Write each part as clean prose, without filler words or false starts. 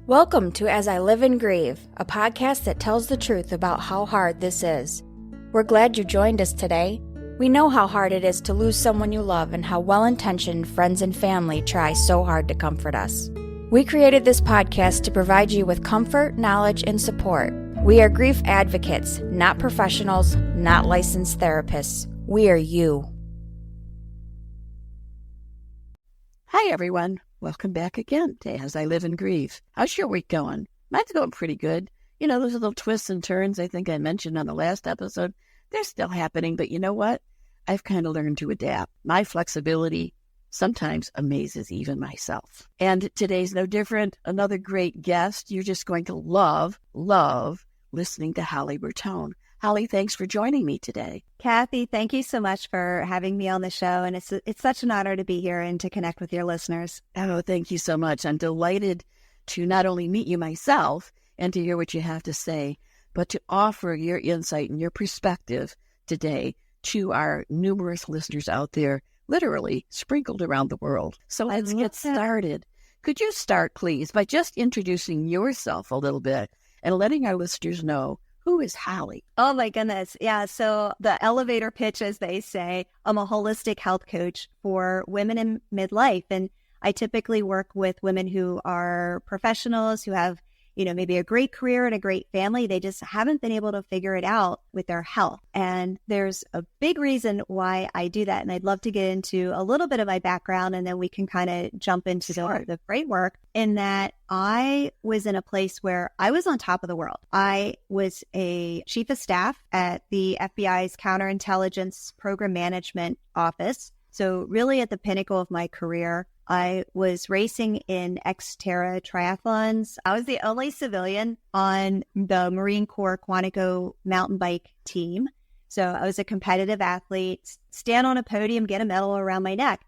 Welcome to As I Live and Grieve, a podcast that tells the truth about how hard this is. We're glad you joined us today. We know how hard it is to lose someone you love and how well-intentioned friends and family try so hard to comfort us. We created this podcast to provide you with comfort, knowledge, and support. We are grief advocates, not professionals, not licensed therapists. We are you. Hi, everyone. Welcome back again to As I Live and Grieve. How's your week going? Mine's going pretty good. You know, those little twists and turns I think I mentioned on the last episode, they're still happening, but you know what? I've kind of learned to adapt. My flexibility sometimes amazes even myself. And today's no different. Another great guest. You're just going to love listening to Holly Bertone. Holly, thanks for joining me today. Kathy, thank you so much for having me on the show. And it's such an honor to be here and to connect with your listeners. Oh, thank you so much. I'm delighted to not only meet you myself and to hear what you have to say, but to offer your insight and your perspective today to our numerous listeners out there, literally sprinkled around the world. So let's get started. Could you start, please, by just introducing yourself a little bit and letting our listeners know who is Holly? Oh, my goodness. Yeah. So the elevator pitch, as they say, I'm a holistic health coach for women in midlife. And I typically work with women who are professionals, who have, maybe a great career and a great family. They just haven't been able to figure it out with their health. And there's a big reason why I do that. And I'd love to get into a little bit of my background, and then we can kind of jump into the framework, in that I was in a place where I was on top of the world. I was a chief of staff at the FBI's Counterintelligence Program Management Office. So really at the pinnacle of my career. I was racing in Xterra triathlons. I was the only civilian on the Marine Corps Quantico mountain bike team. So I was a competitive athlete, stand on a podium, get a medal around my neck.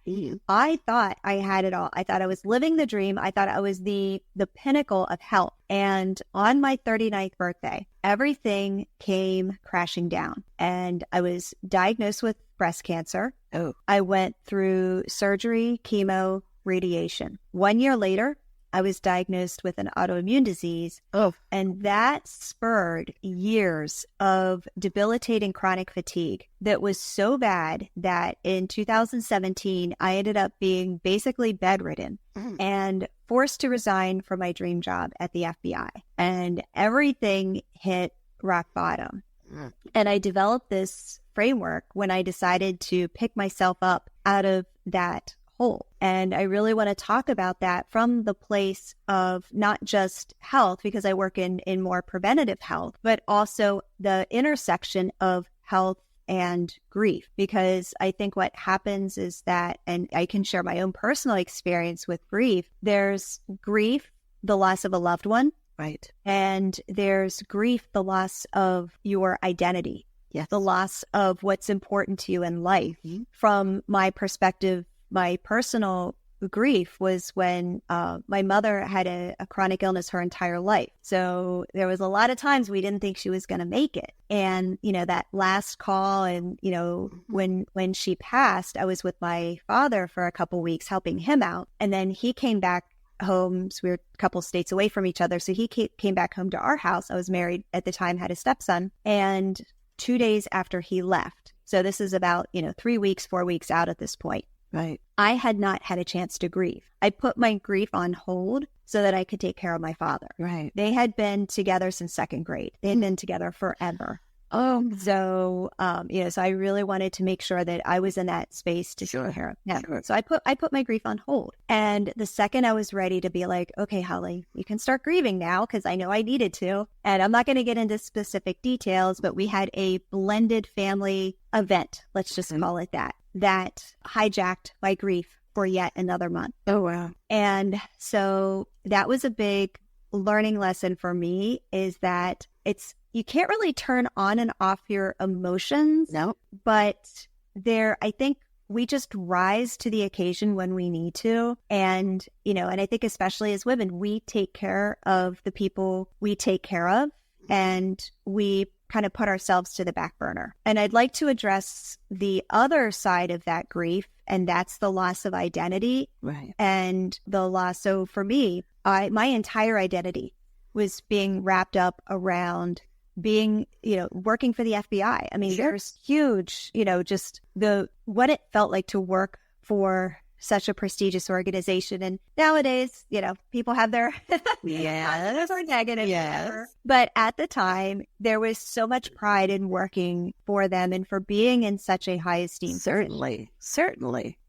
I thought I had it all. I thought I was living the dream. I thought I was the pinnacle of health. And on my 39th birthday, everything came crashing down. And I was diagnosed with breast cancer. Oh. I went through surgery, chemo, radiation. 1 year later, I was diagnosed with an autoimmune disease. Oh. And that spurred years of debilitating chronic fatigue that was so bad that in 2017, I ended up being basically bedridden and forced to resign from my dream job at the FBI. And everything hit rock bottom. And I developed this framework when I decided to pick myself up out of that hole. And I really want to talk about that from the place of not just health, because I work in more preventative health, but also the intersection of health and grief. Because I think what happens is that, and I can share my own personal experience with grief, there's grief, the loss of a loved one. Right. And there's grief, the loss of your identity. Yes. The loss of what's important to you in life. From my perspective, my personal grief was when my mother had a chronic illness her entire life. So there was a lot of times we didn't think she was going to make it. And, that last call and, when she passed, I was with my father for a couple weeks helping him out. And then he came back home. So we were a couple states away from each other. So he came back home to our house. I was married at the time, had a stepson. And 2 days after he left, so this is about, 3 weeks, 4 weeks out at this point. Right. I had not had a chance to grieve. I put my grief on hold so that I could take care of my father. Right. They had been together since second grade. They had been together forever. So I really wanted to make sure that I was in that space to take care of him. Sure. So I put my grief on hold. And the second I was ready to be like, okay, Holly, you can start grieving now, because I know I needed to. And I'm not going to get into specific details, but we had a blended family event, let's just call it that hijacked my grief for yet another month. Oh, wow. And so that was a big learning lesson for me, is that you can't really turn on and off your emotions. No. But I think we just rise to the occasion when we need to. And, and I think especially as women, we take care of the people we take care of, and we kind of put ourselves to the back burner. And I'd like to address the other side of that grief, and that's the loss of identity. Right. And the loss. So for me, my entire identity was being wrapped up around being, working for the FBI. I mean, there's huge, just what it felt like to work for such a prestigious organization. And nowadays, people have their positives or negatives. Yes. But at the time, there was so much pride in working for them and for being in such a high esteem. Certainly.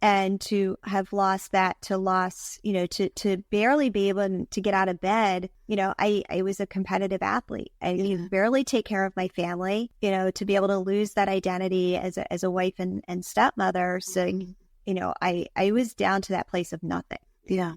And to have lost that, to barely be able to get out of bed. I was a competitive athlete. I barely take care of my family, to be able to lose that identity as a wife and stepmother. So, I was down to that place of nothing. Yeah.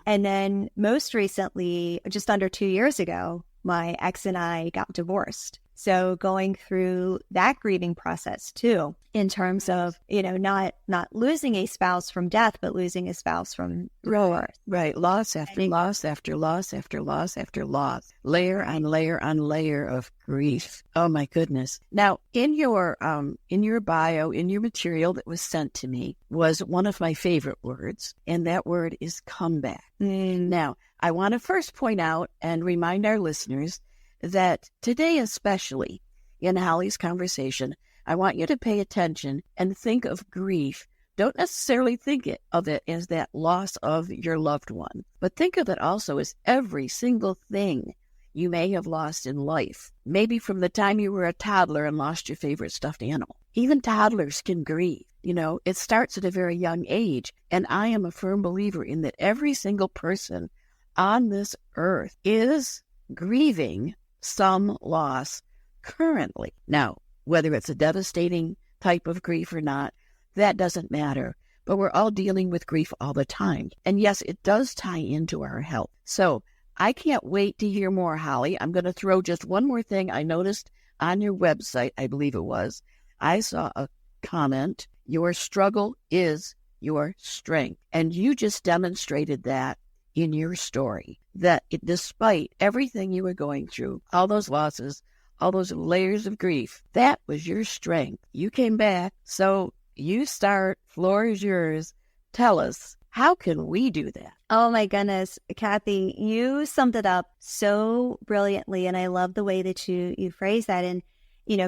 And then most recently, just under 2 years ago, my ex and I got divorced. So going through that grieving process too, in terms of, not losing a spouse from death, but losing a spouse from divorce. Right. Loss after loss after loss after loss after loss. Layer on layer on layer of grief. Oh my goodness. Now, in your bio, in your material that was sent to me, was one of my favorite words, and that word is comeback. Now, I want to first point out and remind our listeners that today, especially in Holly's conversation, I want you to pay attention and think of grief. Don't necessarily think of it as that loss of your loved one, but think of it also as every single thing you may have lost in life. Maybe from the time you were a toddler and lost your favorite stuffed animal. Even toddlers can grieve. It starts at a very young age, and I am a firm believer in that every single person on this earth is grieving some loss currently. Now, whether it's a devastating type of grief or not, that doesn't matter. But we're all dealing with grief all the time. And yes, it does tie into our health. So I can't wait to hear more, Holly. I'm going to throw just one more thing I noticed on your website, I believe it was. I saw a comment, your struggle is your strength. And you just demonstrated that in your story, that despite everything you were going through, all those losses, all those layers of grief, that was your strength. You came back. So you start, floor is yours. Tell us, how can we do that? Oh my goodness, Kathy, you summed it up so brilliantly. And I love the way that you phrase that. And,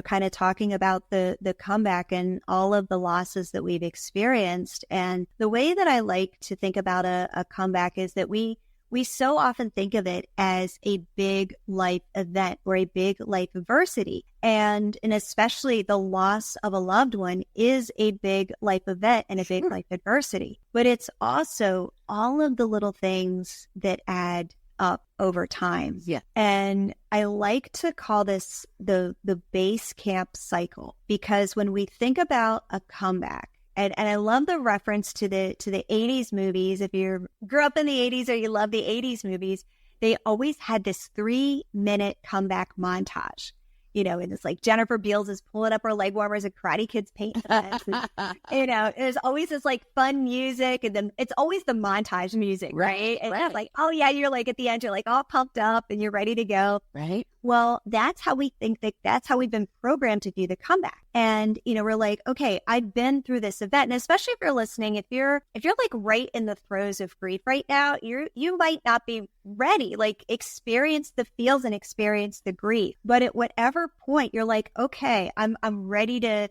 kind of talking about the comeback and all of the losses that we've experienced. And the way that I like to think about a comeback is that we so often think of it as a big life event or a big life adversity. And especially the loss of a loved one is a big life event and a big life adversity. But it's also all of the little things that add up over time. Yeah. And I like to call this the base camp cycle, because when we think about a comeback, and I love the reference to the 80s movies. If you grew up in the 80s or you love the 80s movies, they always had this 3-minute comeback montage. And it's like Jennifer Beals is pulling up her leg warmers and Karate Kid's painting fence. There's always this like fun music, and then it's always the montage music, right? And it's like, oh yeah, you're like at the end, you're like all pumped up and you're ready to go. Right. Well, that's how we think that's how we've been programmed to view the comeback. And, we're like, okay, I've been through this event. And especially if you're listening, if you're like right in the throes of grief right now, you might not be ready, like experience the feels and experience the grief. But at whatever point you're like, okay, I'm ready to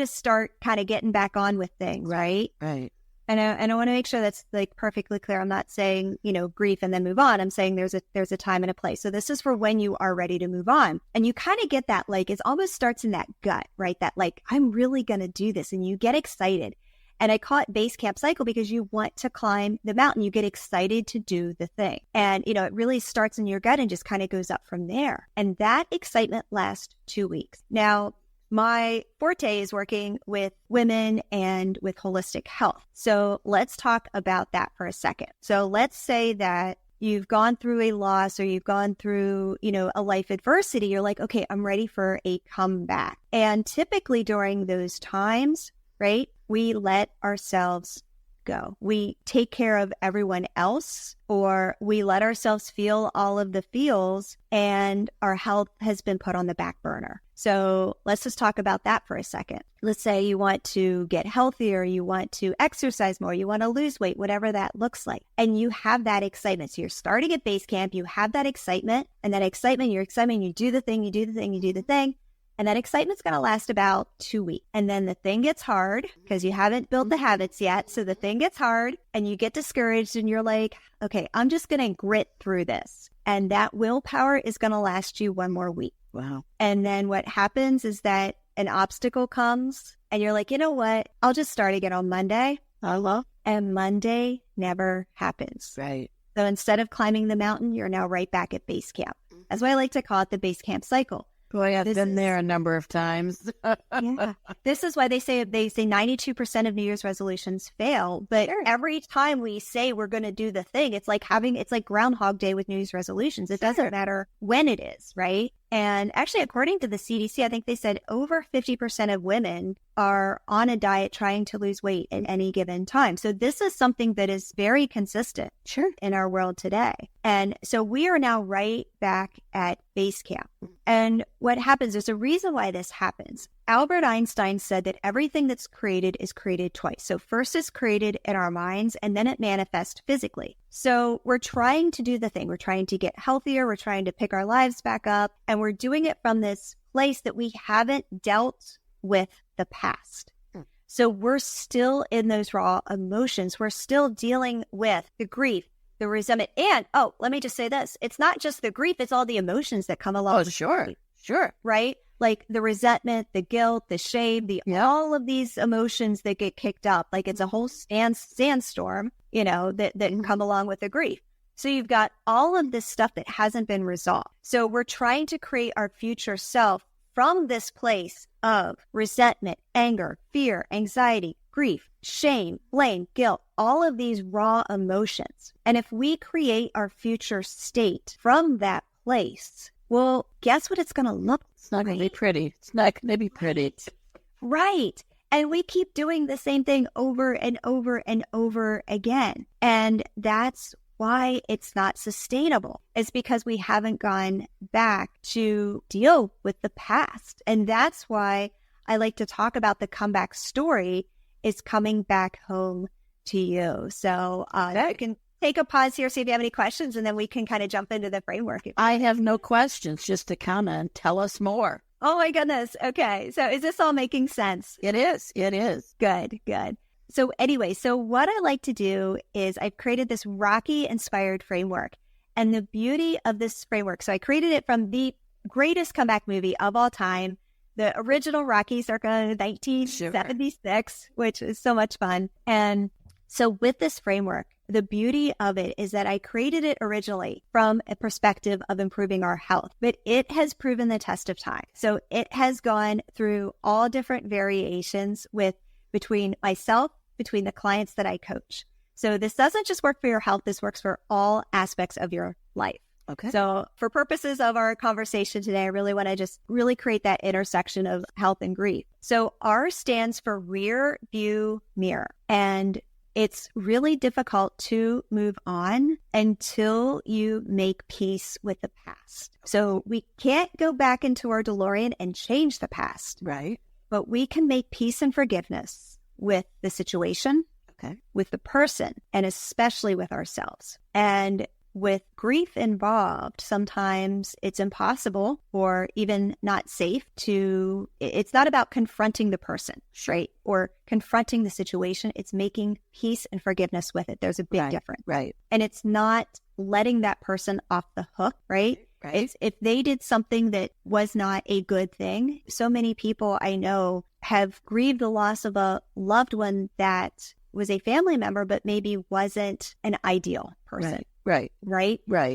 start kind of getting back on with things. Right. Right. And I want to make sure that's like perfectly clear. I'm not saying, grief and then move on. I'm saying there's a time and a place. So this is for when you are ready to move on. And you kind of get that, like, it almost starts in that gut, right? That like, I'm really going to do this. And you get excited. And I call it base camp cycle because you want to climb the mountain. You get excited to do the thing. And, it really starts in your gut and just kind of goes up from there. And that excitement lasts 2 weeks. Now, my forte is working with women and with holistic health. So let's talk about that for a second. So let's say that you've gone through a loss or you've gone through, a life adversity. You're like, okay, I'm ready for a comeback. And typically during those times, right, we let ourselves go. We take care of everyone else, or we let ourselves feel all of the feels, and our health has been put on the back burner. So let's just talk about that for a second. Let's say you want to get healthier, you want to exercise more, you want to lose weight, whatever that looks like. And you have that excitement. So you're starting at base camp, you have that excitement, and that excitement, you're excited, you do the thing, you do the thing, you do the thing. And that excitement's going to last about 2 weeks. And then the thing gets hard because you haven't built the habits yet. So the thing gets hard and you get discouraged and you're like, okay, I'm just going to grit through this. And that willpower is going to last you 1 more week. Wow. And then what happens is that an obstacle comes and you're like, you know what? I'll just start again on Monday. And Monday never happens. Right. So instead of climbing the mountain, you're now right back at base camp. That's why I like to call it the base camp cycle. Boy, I've been there a number of times. Yeah. This is why they say 92% of New Year's resolutions fail. But every time we say we're going to do the thing, it's like Groundhog Day with New Year's resolutions. It doesn't matter when it is, right? And actually, according to the CDC, I think they said over 50% of women are on a diet trying to lose weight at any given time. So this is something that is very consistent in our world today. And so we are now right back at base camp. And what happens, there's a reason why this happens. Albert Einstein said that everything that's created is created twice. So first it's created in our minds and then it manifests physically. So we're trying to do the thing. We're trying to get healthier. We're trying to pick our lives back up. And we're doing it from this place that we haven't dealt with the past. So we're still in those raw emotions. We're still dealing with the grief, the resentment. And, let me just say this. It's not just the grief. It's all the emotions that come along. Oh, sure. Right? Like the resentment, the guilt, the shame, all of these emotions that get kicked up. Like it's a whole sandstorm, that can come along with the grief. So you've got all of this stuff that hasn't been resolved. So we're trying to create our future self from this place of resentment, anger, fear, anxiety, grief, shame, blame, guilt, all of these raw emotions. And if we create our future state from that place, well, guess what it's going to look like? It's not going to be pretty. It's not going to be pretty. Right. And we keep doing the same thing over and over and over again. And that's why it's not sustainable. It's because we haven't gone back to deal with the past. And that's why I like to talk about the comeback story is coming back home to you. So I can take a pause here, see if you have any questions, and then we can kind of jump into the framework. I have no questions, just to comment. Tell us more. Oh my goodness. Okay. So is this all making sense? It is. Good. So anyway, so what I like to do is I've created this Rocky-inspired framework. And the beauty of this framework, so I created it from the greatest comeback movie of all time, the original Rocky circa 1976, which is so much fun. And so with this framework, the beauty of it is that I created it originally from a perspective of improving our health, but it has proven the test of time. So it has gone through all different variations between myself, between the clients that I coach. So this doesn't just work for your health, this works for all aspects of your life. Okay. So for purposes of our conversation today, I really want to just really create that intersection of health and grief. So R stands for rear view mirror. And it's really difficult to move on until you make peace with the past. So we can't go back into our DeLorean and change the past. Right. But we can make peace and forgiveness with the situation, with the person, and especially with ourselves. And with grief involved, sometimes it's impossible or even not safe it's not about confronting the person, right? Or confronting the situation. It's making peace and forgiveness with it. There's a big difference. Right. And it's not letting that person off the hook, right? It's if they did something that was not a good thing. So many people I know have grieved the loss of a loved one that was a family member, but maybe wasn't an ideal person. Right.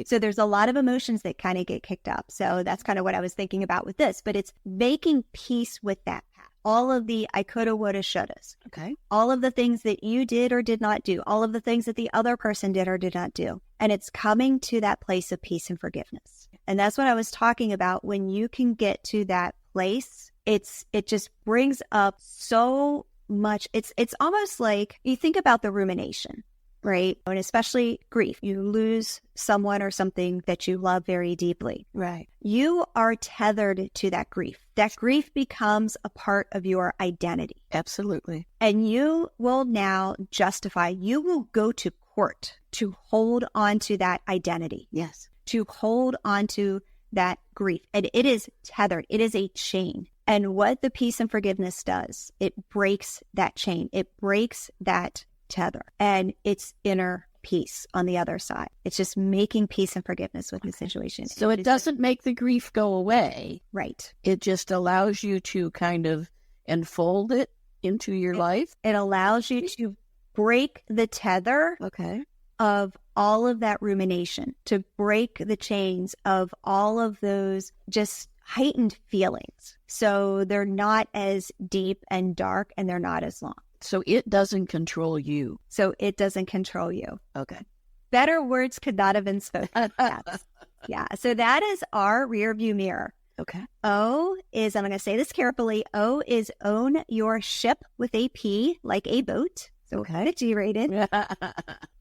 So there's a lot of emotions that kind of get kicked up. So that's kind of what I was thinking about with this, but it's making peace with that past. All of the I coulda, woulda, shouldas. Okay. All of the things that you did or did not do. All of the things that the other person did or did not do. And it's coming to that place of peace and forgiveness. And that's what I was talking about. When you can get to that place, it just brings up so much. It's almost like you think about the rumination, right? And especially grief. You lose someone or something that you love very deeply. Right. You are tethered to that grief. That grief becomes a part of your identity. Absolutely. And you will now you will go to court to hold on to that identity. Yes. To hold on to that grief. And it is tethered. It is a chain. And what the peace and forgiveness does, it breaks that chain. It breaks that tether. And it's inner peace on the other side. It's just making peace and forgiveness with the situation. So it doesn't make the grief go away. Right. It just allows you to kind of enfold it into your life. It allows you to break the tether of all of that rumination, to break the chains of all of those just heightened feelings. So they're not as deep and dark, and they're not as long. So it doesn't control you. So it doesn't control you. Okay. Better words could not have been spoken. Yeah. So that is our rear view mirror. Okay. O is, I'm going to say this carefully, O is own your ship with a P, like a boat. So kind of G-rated.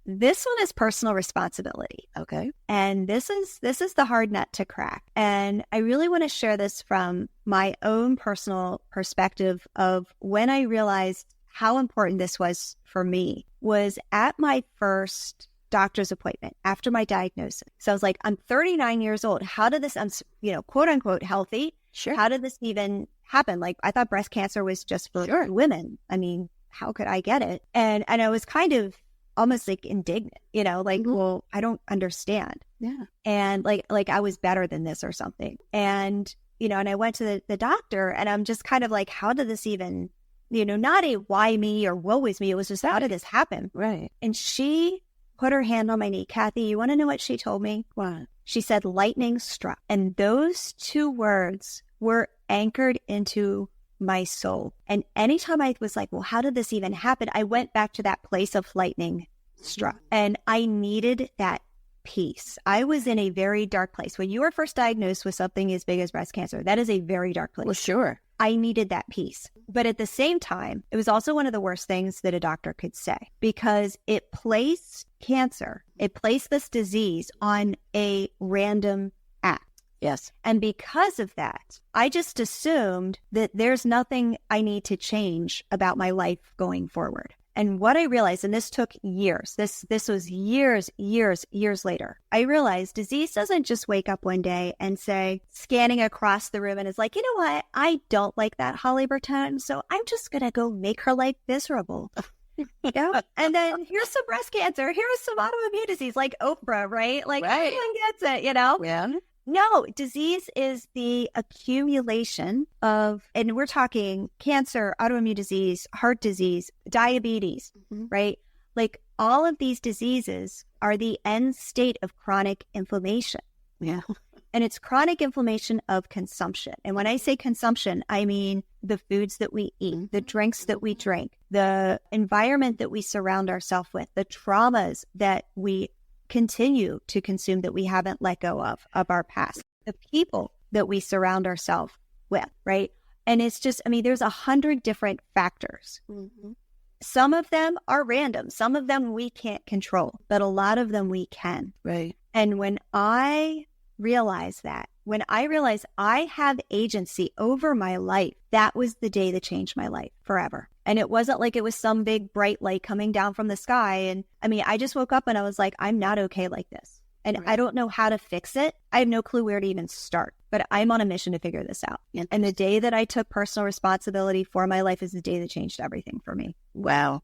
This one is personal responsibility. Okay. And this is the hard nut to crack. And I really want to share this from my own personal perspective of when I realized how important this was for me was at my first doctor's appointment after my diagnosis. So I was like, I'm 39 years old. How did this, I'm, quote unquote, healthy. Sure. How did this even happen? Like, I thought breast cancer was just for women. I mean, how could I get it? And I was kind of almost like indignant, well, I don't understand. Yeah. And like I was better than this or something. And, and I went to the doctor, and I'm just kind of like, how did this even, not a why me or woe is me. It was just, how did this happen? Right. And she put her hand on my knee. Kathy, you want to know what she told me? What? She said, lightning struck. And those two words were anchored into my soul. And anytime I was like, well, how did this even happen? I went back to that place of lightning struck, and I needed that peace. I was in a very dark place. When you are first diagnosed with something as big as breast cancer, that is a very dark place. Well, sure. I needed that peace. But at the same time, it was also one of the worst things that a doctor could say, because it placed this disease on a random act. Yes. And because of that, I just assumed that there's nothing I need to change about my life going forward. And what I realized, and this took years, this was years later, I realized disease doesn't just wake up one day and say, scanning across the room, and is like, you know what? I don't like that Holly Bertone, so I'm just going to go make her life miserable. And then here's some breast cancer, here's some autoimmune disease, like Oprah, right? Like, everyone gets it, Yeah. No, disease is the accumulation of, and we're talking cancer, autoimmune disease, heart disease, diabetes, right? Like, all of these diseases are the end state of chronic inflammation. Yeah. And it's chronic inflammation of consumption. And when I say consumption, I mean the foods that we eat, the drinks that we drink, the environment that we surround ourselves with, the traumas that we continue to consume that we haven't let go of our past, the people that we surround ourselves with, right? And it's just, there's 100 different factors. Some of them are random. Some of them we can't control, but a lot of them we can. Right. And when I realized I have agency over my life, that was the day that changed my life forever. And it wasn't like it was some big bright light coming down from the sky. And I just woke up and I was like, I'm not okay like this. And I don't know how to fix it. I have no clue where to even start, but I'm on a mission to figure this out. And the day that I took personal responsibility for my life is the day that changed everything for me. Wow.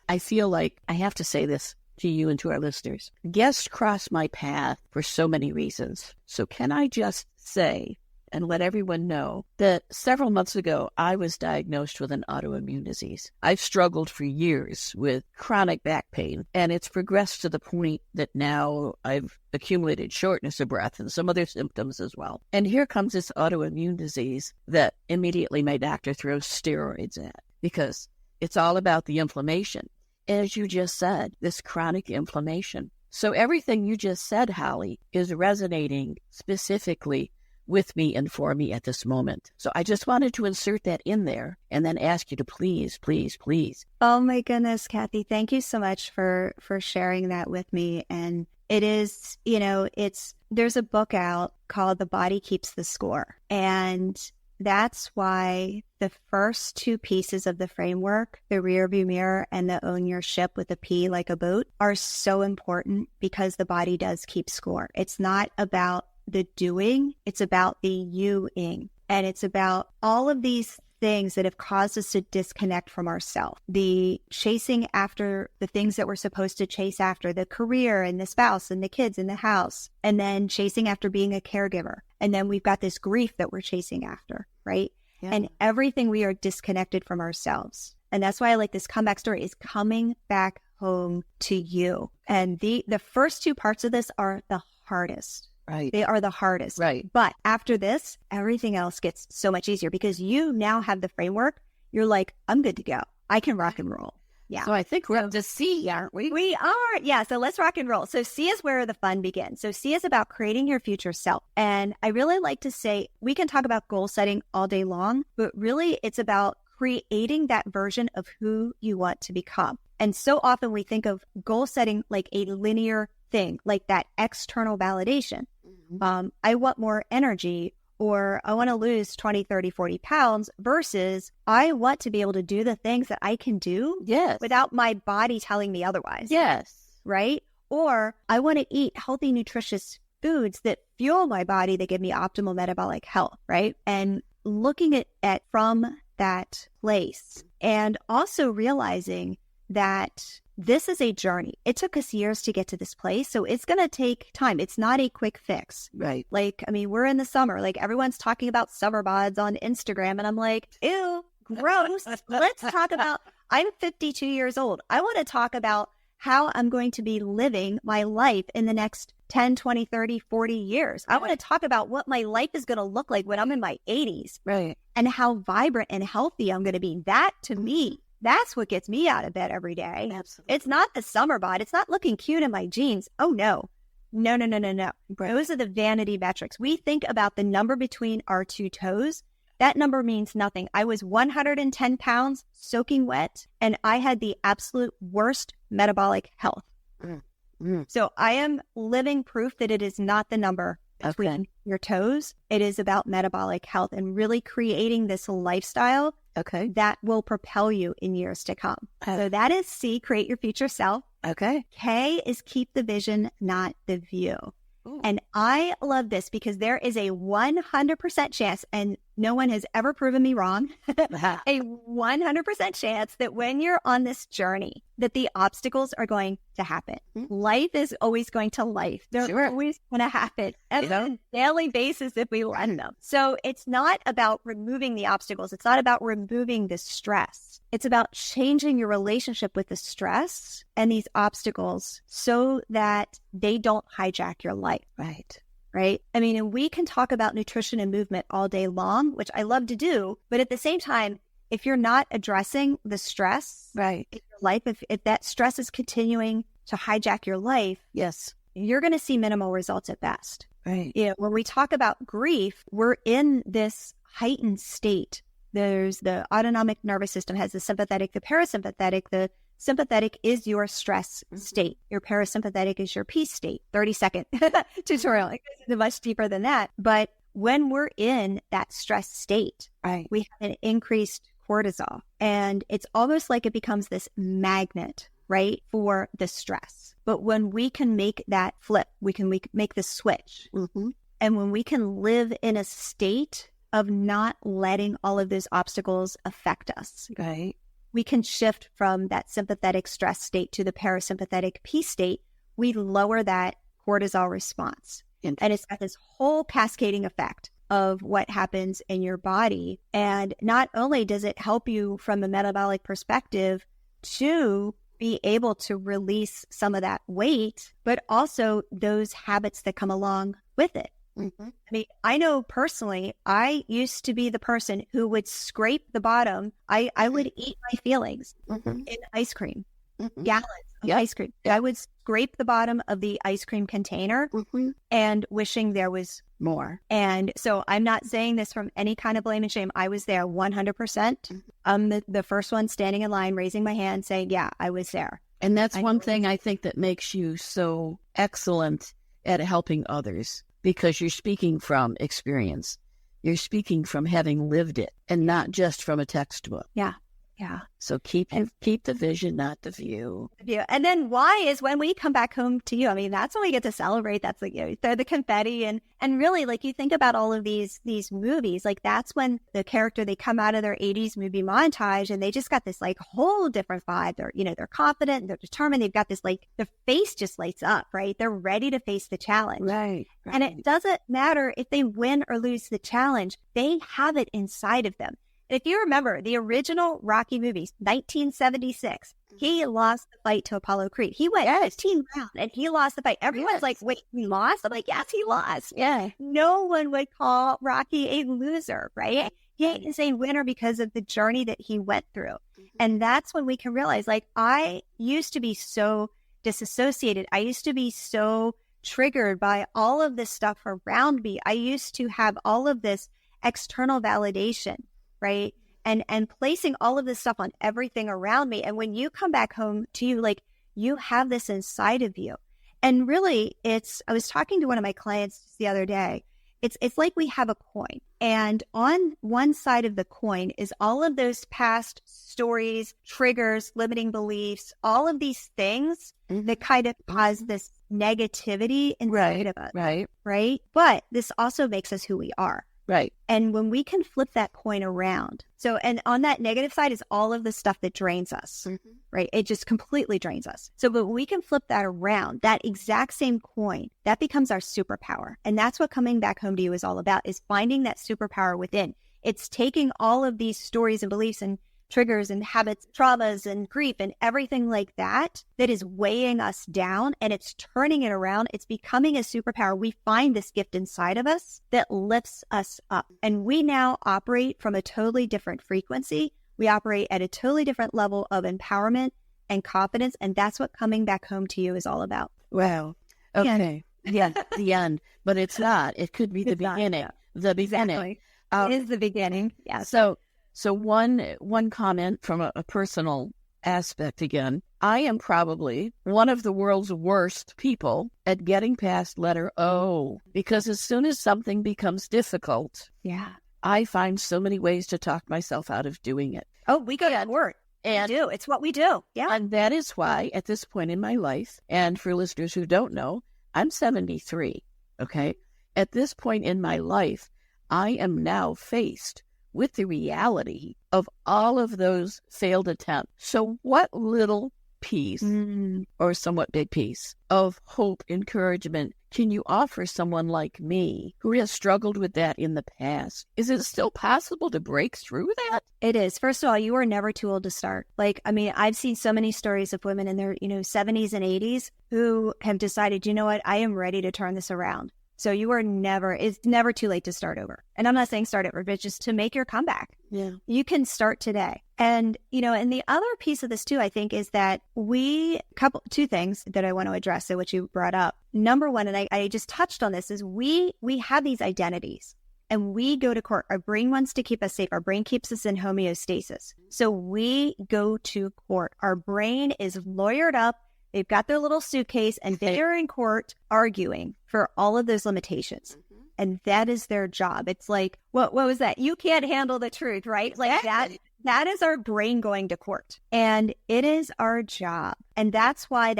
I feel like I have to say this to you and to our listeners. Guests cross my path for so many reasons. So can I just say and let everyone know that several months ago, I was diagnosed with an autoimmune disease. I've struggled for years with chronic back pain, and it's progressed to the point that now I've accumulated shortness of breath and some other symptoms as well. And here comes this autoimmune disease that immediately my doctor throws steroids at, because it's all about the inflammation. As you just said, this chronic inflammation. So everything you just said, Holly, is resonating specifically with me and for me at this moment. So I just wanted to insert that in there and then ask you to please, please, please. Oh my goodness, Kathy, thank you so much for sharing that with me. And it is, there's a book out called The Body Keeps the Score. And that's why the first two pieces of the framework, the rear view mirror and the own your ship with a P like a boat, are so important, because the body does keep score. It's not about the doing, it's about the youing. And it's about all of these things that have caused us to disconnect from ourselves. The chasing after the things that we're supposed to chase after, the career and the spouse and the kids and the house, and then chasing after being a caregiver. And then we've got this grief that we're chasing after, right? Yeah. And everything, we are disconnected from ourselves. And that's why I like this comeback story, is coming back home to you. And the first two parts of this are the hardest. Right. They are the hardest. Right. But after this, everything else gets so much easier, because you now have the framework. You're like, I'm good to go. I can rock and roll. Yeah. So I think we're up to C, aren't we? We are. Yeah. So let's rock and roll. So C is where the fun begins. So C is about creating your future self. And I really like to say, we can talk about goal setting all day long, but really it's about creating that version of who you want to become. And so often we think of goal setting like a linear thing, like that external validation. Mm-hmm. I want more energy, or I want to lose 20, 30, 40 pounds, versus I want to be able to do the things that I can do without my body telling me otherwise. Yes. Right? Or I want to eat healthy, nutritious foods that fuel my body, that give me optimal metabolic health, right? And looking at from that place, and also realizing that this is a journey. It took us years to get to this place, so it's going to take time. It's not a quick fix. Right. Like, I mean, we're in the summer. Like, everyone's talking about summer bods on Instagram, and I'm like, ew, gross. Let's talk about, I'm 52 years old. I want to talk about how I'm going to be living my life in the next 10, 20, 30, 40 years. I want to talk about what my life is going to look like when I'm in my 80s. Right. And how vibrant and healthy I'm going to be. That, to me, that's what gets me out of bed every day. Absolutely. It's not the summer bod. It's not looking cute in my jeans. Oh, no. No. Right. Those are the vanity metrics. We think about the number between our two toes. That number means nothing. I was 110 pounds soaking wet, and I had the absolute worst metabolic health. So I am living proof that it is not the number between your toes. It is about metabolic health and really creating this lifestyle that will propel you in years to come. So that is C, create your future self. K is keep the vision, not the view. Ooh. And I love this because there is a 100% chance, and no one has ever proven me wrong, a 100% chance that when you're on this journey, that the obstacles are going to happen. Mm-hmm. Life is always going to life. They're always going to happen on a daily basis if we let them. So it's not about removing the obstacles. It's not about removing the stress. It's about changing your relationship with the stress and these obstacles so that they don't hijack your life. Right? I mean, and we can talk about nutrition and movement all day long, which I love to do. But at the same time, if you're not addressing the stress in your life, if that stress is continuing to hijack your life, you're going to see minimal results at best. Right. You know, when we talk about grief, we're in this heightened state. There's the autonomic nervous system has the sympathetic, the parasympathetic. The sympathetic is your stress state. Your parasympathetic is your peace state. 30-second tutorial. It goes much deeper than that. But when we're in that stress state, we have an increased cortisol. And it's almost like it becomes this magnet, right, for the stress. But when we can make that flip, we can make the switch. Mm-hmm. And when we can live in a state of not letting all of those obstacles affect us, we can shift from that sympathetic stress state to the parasympathetic peace state. We lower that cortisol response. And it's got this whole cascading effect of what happens in your body. And not only does it help you from a metabolic perspective to be able to release some of that weight, but also those habits that come along with it. Mm-hmm. I mean, I know personally, I used to be the person who would scrape the bottom. I would eat my feelings in ice cream, gallons of ice cream. I would scrape the bottom of the ice cream container and wishing there was More. And so I'm not saying this from any kind of blame and shame. I was there 100%. I'm the first one standing in line, raising my hand, saying, yeah, I was there. And that's one thing I think that makes you so excellent at helping others, because you're speaking from experience. You're speaking from having lived it and not just from a textbook. Yeah. Yeah. So keep the vision, not the view. And then why is when we come back home to you. I mean, that's when we get to celebrate. That's like, throw the confetti and really, like, you think about all of these movies, like that's when the character, they come out of their 80s movie montage and they just got this like whole different vibe. They're confident, they're determined. They've got this, like, the face just lights up, right? They're ready to face the challenge. Right. And it doesn't matter if they win or lose the challenge. They have it inside of them. If you remember the original Rocky movies, 1976, he lost the fight to Apollo Creed. He went 15 rounds and he lost the fight. Everyone's like, wait, he lost? I'm like, yes, he lost. Yeah. No one would call Rocky a loser, right? He is a winner because of the journey that he went through. And that's when we can realize, like, I used to be so disassociated. I used to be so triggered by all of this stuff around me. I used to have all of this external validation, right? And placing all of this stuff on everything around me. And when you come back home to you, like, you have this inside of you. And really, I was talking to one of my clients the other day. It's like we have a coin. And on one side of the coin is all of those past stories, triggers, limiting beliefs, all of these things that kind of cause this negativity inside of us. Right. But this also makes us who we are. Right. And when we can flip that coin around. So, and on that negative side is all of the stuff that drains us, right? It just completely drains us. So, but we can flip that around, that exact same coin, that becomes our superpower. And that's what coming back home to you is all about, is finding that superpower within. It's taking all of these stories and beliefs and triggers and habits, traumas and grief and everything like that is weighing us down, and it's turning it around. It's becoming a superpower. We find this gift inside of us that lifts us up, and we now operate from a totally different frequency. We operate at a totally different level of empowerment and confidence, and that's what coming back home to you is all about. Wow. Okay. Yeah, the end. But it's not. It could be the beginning. The beginning. Exactly. It is the beginning. Yeah. So one comment from a personal aspect again. I am probably one of the world's worst people at getting past letter O, because as soon as something becomes difficult, I find so many ways to talk myself out of doing it. Oh, we go to court. And we do. It's what we do. Yeah. And that is why at this point in my life, and for listeners who don't know, I'm 73. Okay. At this point in my life, I am now faced with the reality of all of those failed attempts. So what little piece or somewhat big piece of hope, encouragement can you offer someone like me who has struggled with that in the past? Is it still possible to break through that? It is. First of all, you are never too old to start. Like, I mean, I've seen so many stories of women in their, 70s and 80s who have decided, you know what, I am ready to turn this around. So it's never too late to start over. And I'm not saying start over, but just to make your comeback. Yeah. You can start today. And, and the other piece of this too, I think, is that two things that I want to address, so what you brought up. Number one, and I just touched on this, is we have these identities and we go to court. Our brain wants to keep us safe. Our brain keeps us in homeostasis. So we go to court. Our brain is lawyered up. They've got their little suitcase and they are in court arguing for all of those limitations. And that is their job. It's like, what was that? You can't handle the truth, right? Like that is our brain going to court. And it is our job. And that's why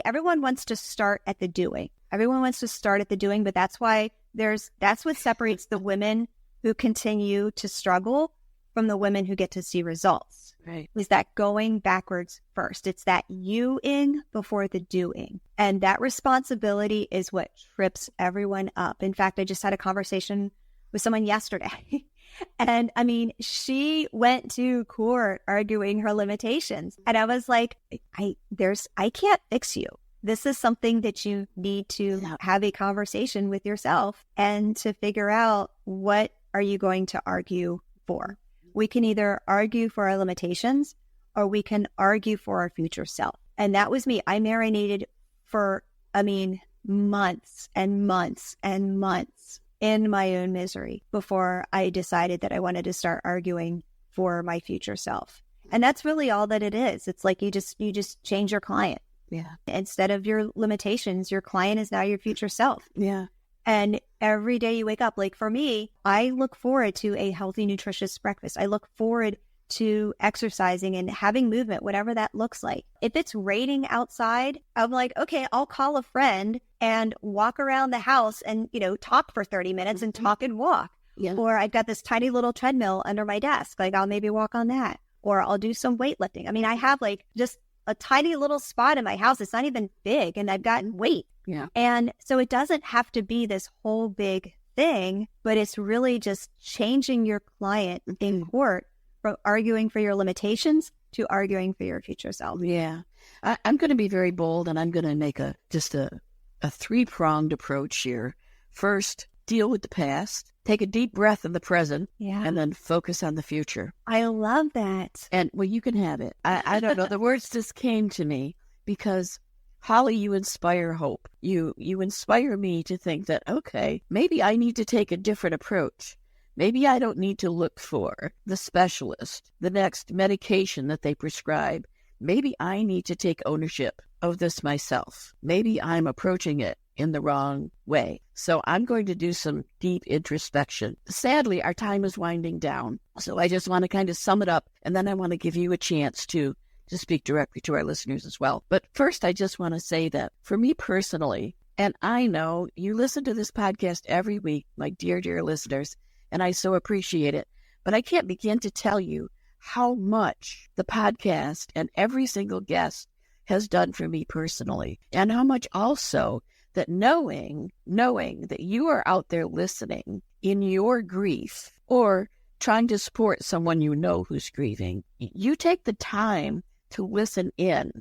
everyone wants to start at the doing. Everyone wants to start at the doing, but that's why that's what separates the women who continue to struggle from the women who get to see results. Right. Is that going backwards first. It's that you-ing before the doing. And that responsibility is what trips everyone up. In fact, I just had a conversation with someone yesterday. And I mean, she went to court arguing her limitations. And I was like, I can't fix you. This is something that you need to have a conversation with yourself and to figure out, what are you going to argue for? We can either argue for our limitations or we can argue for our future self. And that was me. I marinated for, months and months and months in my own misery before I decided that I wanted to start arguing for my future self. And that's really all that it is. It's like you just change your client. Yeah. Instead of your limitations, your client is now your future self. Yeah. And every day you wake up, like for me, I look forward to a healthy, nutritious breakfast. I look forward to exercising and having movement, whatever that looks like. If it's raining outside, I'm like, okay, I'll call a friend and walk around the house and, talk for 30 minutes and talk and walk. Yeah. Or I've got this tiny little treadmill under my desk. Like I'll maybe walk on that, or I'll do some weightlifting. I mean, I have like just a tiny little spot in my house. It's not even big, and I've got weight. Yeah. And so it doesn't have to be this whole big thing, but it's really just changing your client in court from arguing for your limitations to arguing for your future self. Yeah. I'm going to be very bold, and I'm going to make a three-pronged approach here. First, deal with the past, take a deep breath in the present, and then focus on the future. I love that. And well, you can have it. I don't know. The words just came to me because, Holly, you inspire hope. You inspire me to think that, okay, maybe I need to take a different approach. Maybe I don't need to look for the specialist, the next medication that they prescribe. Maybe I need to take ownership of this myself. Maybe I'm approaching it in the wrong way. So I'm going to do some deep introspection. Sadly, our time is winding down. So I just want to kind of sum it up, and then I want to give you a chance to speak directly to our listeners as well. But first, I just want to say that for me personally, and I know you listen to this podcast every week, my dear, dear listeners, and I so appreciate it. But I can't begin to tell you how much the podcast and every single guest has done for me personally, and how much also that knowing that you are out there listening in your grief or trying to support someone you know who's grieving, you take the time to listen in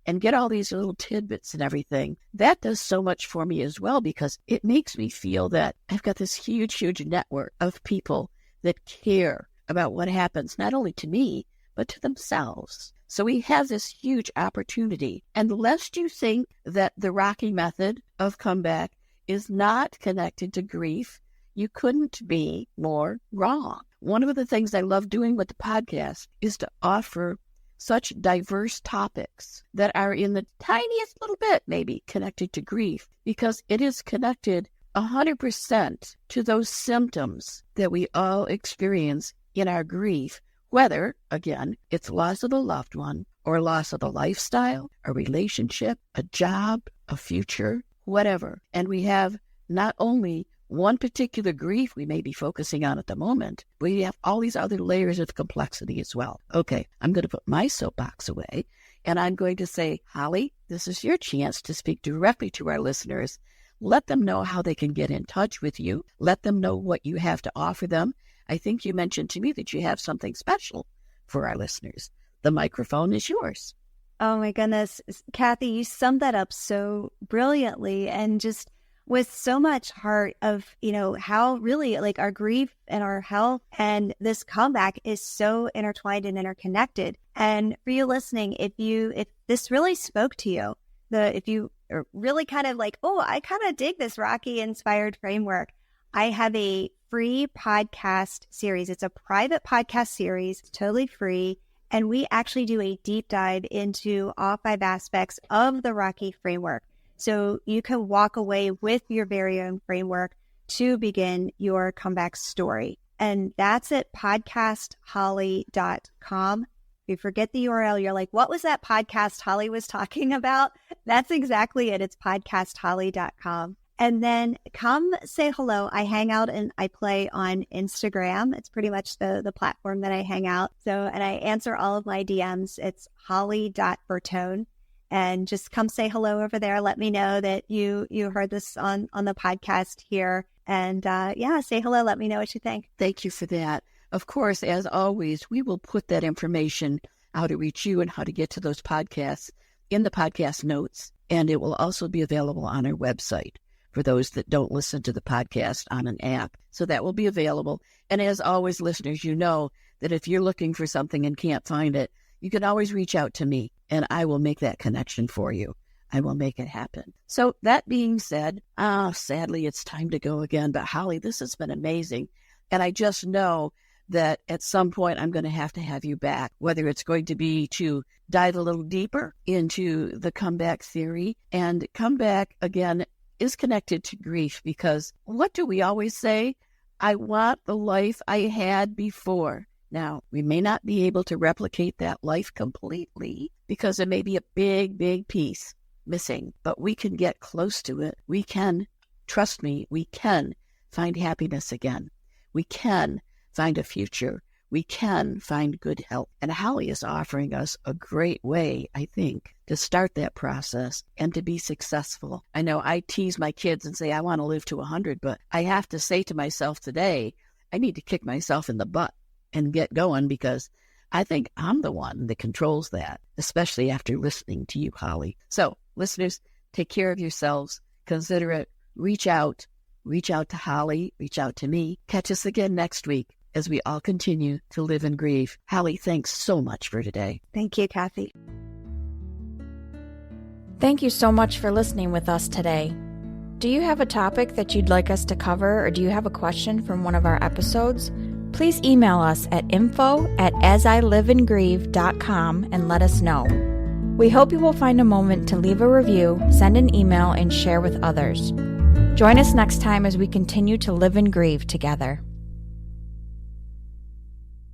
and get all these little tidbits and everything. That does so much for me as well, because it makes me feel that I've got this huge, huge network of people that care about what happens, not only to me, but to themselves. So we have this huge opportunity. And lest you think that the Rocky method of comeback is not connected to grief, you couldn't be more wrong. One of the things I love doing with the podcast is to offer such diverse topics that are in the tiniest little bit maybe connected to grief, because it is connected 100% to those symptoms that we all experience in our grief, whether, again, it's loss of a loved one or loss of a lifestyle, a relationship, a job, a future, whatever. And we have not only one particular grief we may be focusing on at the moment, but we have all these other layers of complexity as well. Okay, I'm going to put my soapbox away, and I'm going to say, Holly, this is your chance to speak directly to our listeners. Let them know how they can get in touch with you. Let them know what you have to offer them. I think you mentioned to me that you have something special for our listeners. The microphone is yours. Oh my goodness. Kathy, you summed that up so brilliantly, and just with so much heart of, how really like our grief and our health and this comeback is so intertwined and interconnected. And for you listening, if this really spoke to you, if you are really kind of like, oh, I kind of dig this Rocky inspired framework, I have a free podcast series. It's a private podcast series, totally free. And we actually do a deep dive into all 5 aspects of the Rocky framework. So you can walk away with your very own framework to begin your comeback story. And that's at podcastholly.com. If you forget the URL, you're like, what was that podcast Holly was talking about? That's exactly it. It's podcastholly.com. And then come say hello. I hang out and I play on Instagram. It's pretty much the platform that I hang out. And I answer all of my DMs. It's holly.bertone. And just come say hello over there. Let me know that you heard this on the podcast here. And say hello. Let me know what you think. Thank you for that. Of course, as always, we will put that information, how to reach you and how to get to those podcasts, in the podcast notes. And it will also be available on our website for those that don't listen to the podcast on an app. So that will be available. And as always, listeners, you know that if you're looking for something and can't find it, you can always reach out to me and I will make that connection for you. I will make it happen. So that being said, sadly, it's time to go again. But Holly, this has been amazing. And I just know that at some point I'm going to have you back, whether it's going to be to dive a little deeper into the comeback theory. And comeback, again, is connected to grief, because what do we always say? I want the life I had before. Now, we may not be able to replicate that life completely because there may be a big, big piece missing, but we can get close to it. We can, trust me, we can find happiness again. We can find a future. We can find good health. And Holly is offering us a great way, I think, to start that process and to be successful. I know I tease my kids and say, I want to live to 100, but I have to say to myself today, I need to kick myself in the butt and get going, because I think I'm the one that controls that, especially after listening to you, Holly. So, listeners, take care of yourselves. Consider it. Reach out to Holly, reach out to me. Catch us again next week as we all continue to live and grieve. Holly, thanks so much for today. Thank you, Kathy. Thank you so much for listening with us today. Do you have a topic that you'd like us to cover, or do you have a question from one of our episodes? Please email us at info@asiliveandgrieve.com and let us know. We hope you will find a moment to leave a review, send an email, and share with others. Join us next time as we continue to live and grieve together.